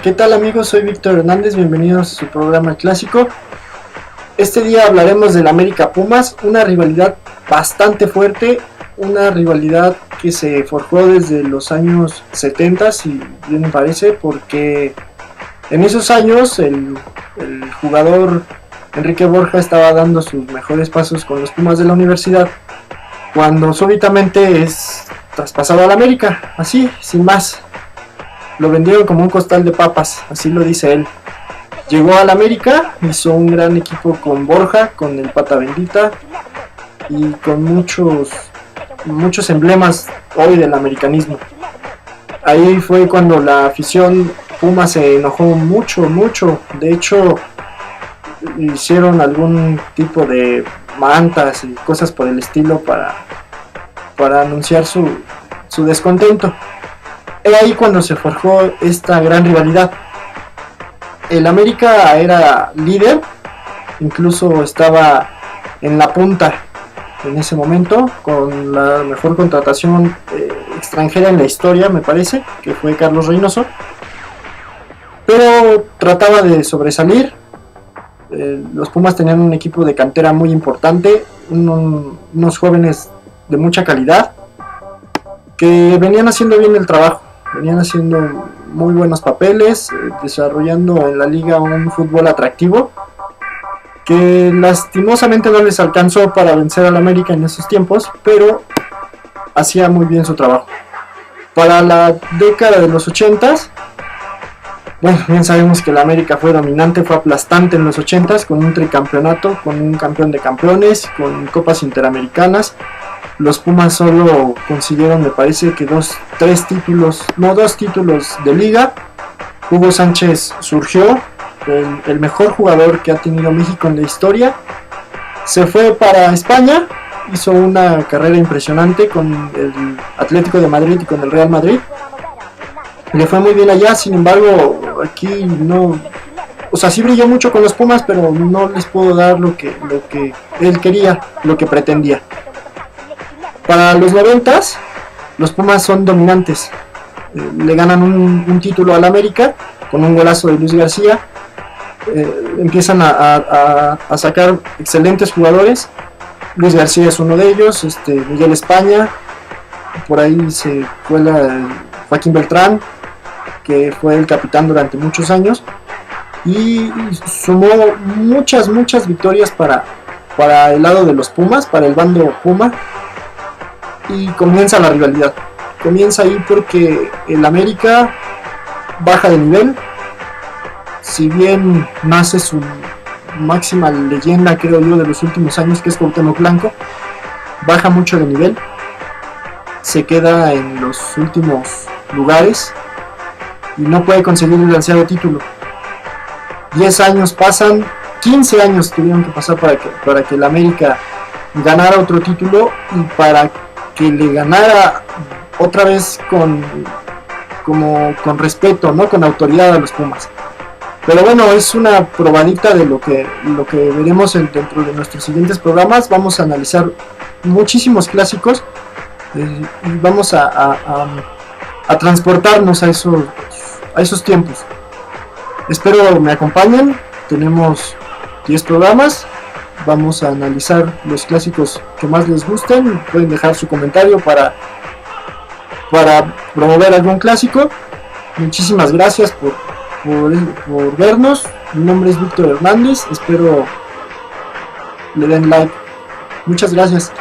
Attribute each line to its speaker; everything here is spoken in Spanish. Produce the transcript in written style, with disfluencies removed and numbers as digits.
Speaker 1: ¿Qué tal amigos? Soy Víctor Hernández, bienvenidos a su programa clásico. Este día hablaremos del América Pumas, una rivalidad bastante fuerte, una rivalidad que se forjó desde los años 70, si bien me parece, porque en esos años el jugador Enrique Borja estaba dando sus mejores pasos con los Pumas de la universidad, cuando súbitamente es traspasado al América, así, sin más. Lo vendieron como un costal de papas, así lo dice él. Llegó al América, hizo un gran equipo con Borja, con el Pata Bendita y con muchos emblemas hoy del americanismo. Ahí fue cuando la afición Puma se enojó mucho. De hecho, hicieron algún tipo de mantas y cosas por el estilo para anunciar su descontento. Era ahí cuando se forjó esta gran rivalidad. El América era líder, incluso estaba en la punta en ese momento, con la mejor contratación extranjera en la historia, me parece, que fue Carlos Reynoso, pero trataba de sobresalir. Los Pumas tenían un equipo de cantera muy importante, unos jóvenes de mucha calidad, que venían haciendo bien el trabajo, venían haciendo muy buenos papeles, desarrollando en la liga un fútbol atractivo, que lastimosamente no les alcanzó para vencer al América en esos tiempos, pero hacía muy bien su trabajo. Para la década de los 80s, bueno, bien sabemos que el América fue dominante, fue aplastante en los 80s, con un tricampeonato, con un campeón de campeones, con copas interamericanas. Los Pumas solo consiguieron, me parece que dos títulos de liga. Hugo Sánchez surgió, el mejor jugador que ha tenido México en la historia. Se fue para España, hizo una carrera impresionante con el Atlético de Madrid y con el Real Madrid. Le fue muy bien allá, sin embargo, aquí no... O sea, sí brilló mucho con los Pumas, pero no les pudo dar lo que él quería, lo que pretendía. Para los 90s, los Pumas son dominantes. Le ganan un título al América con un golazo de Luis García. Empiezan a sacar excelentes jugadores. Luis García es uno de ellos, Miguel España, por ahí se cuela Joaquín Beltrán, que fue el capitán durante muchos años, y sumó muchas victorias para el lado de los Pumas, para el bando Puma. Y comienza la rivalidad. Comienza ahí porque el América baja de nivel. Si bien nace su máxima leyenda, creo yo, de los últimos años, que es Cuauhtémoc Blanco, baja mucho de nivel. Se queda en los últimos lugares y no puede conseguir el ansiado título. 10 años pasan, 15 años tuvieron que pasar para que el América ganara otro título y para que le ganara otra vez con respeto, ¿no? Con autoridad a los Pumas. Pero bueno, es una probadita de lo que veremos dentro de nuestros siguientes programas. Vamos a analizar muchísimos clásicos y vamos a transportarnos a esos tiempos. Espero me acompañen. Tenemos 10 programas. Vamos a analizar los clásicos que más les gusten. Pueden dejar su comentario para promover algún clásico. Muchísimas gracias por vernos. Mi nombre es Víctor Hernández. Espero le den like. Muchas gracias.